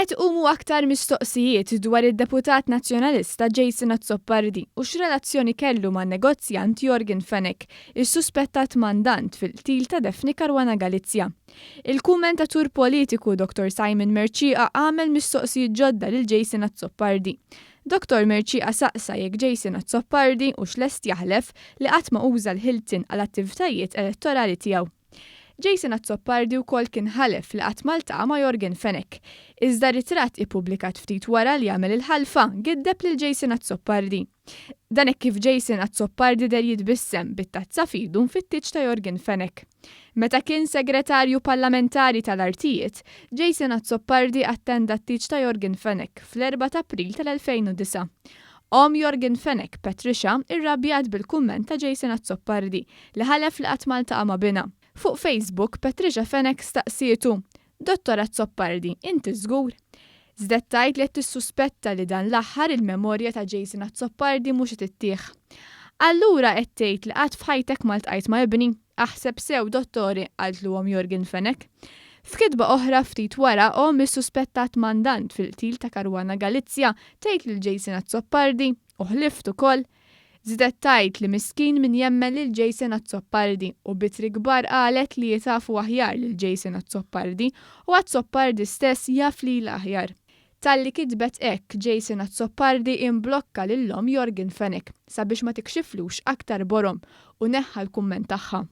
Qed umu aktar mistoqsijiet dwar id-deputat nazzjonalista Jason Azzoppardi u x'relazzjoni kellu man negozjant Jorgen Fenech, is-suspettat mandant fil-qtil ta' Daphne Caruana Galizia. Il-kumentatur politiku Dr. Simon Merċieqa għamel mistoqsijiet ġodda lil Jason Azzoppardi. Dr. Merċieqa saqsa jekk Jason Azzoppardi u x'lest jaħlef li qatt ma uża l-ħiltin għal attivitajiet elettorali tiegħu. Jason Azzoppardi wkoll kien ħalef li qatt maltaqa' ma' Jorgen Fenech. Iżda ritratt ippubblikat ftit wara li jagħmel il-ħalfa giddeb lil Jason Azzoppardi. Dan hekk kif Jason Azzoppardi der jitbissem bit-tazza f'idu mfittiġ ta' Jorgen Fenech. Meta kien segretarju parlamentari tal-Artijiet, Jason Azzoppardi attenda t-tiġ ta' Jorgen Fenech fl-4 ta' April tal-2009. Jorgen Fenech, Patricia, irrabjat bil-kumment ta' Jason Azzoppardi li ħalef li qatt maltaqa' ma' bina. Fuq Facebook, Patricia Fenech staqsietu, Dottor Azzoppardi, inti żgur? Żdettajt li tissuspetta li dan l-aħħar il-memorja ta' Jason Azzoppardi mhux tittieħ. Allura qed tgħid li qatt f'ħajtek ma ltqajt ma' ibni, aħseb sew dottori għaltluhom Jorgen Fenech. F'kitba oħra ftit wara is-suspettat mandant fil-qtil ta' Caruana Galizia tgħid lil Jason Azzoppardi u ħlift ukoll. Żdettajt li miskin min jemmen lil Jason Azzoppardi u bitri kbar qalet li jitafu aħjar lil Jason Azzoppardi u Azzoppardi stess jaf li l-aħjar. Talli kitbet hekk Jason Azzoppardi imblokka lilhom Jorgen Fenech sabiex ma tikxiflux aktar borom u neħħa l-kumment tagħha.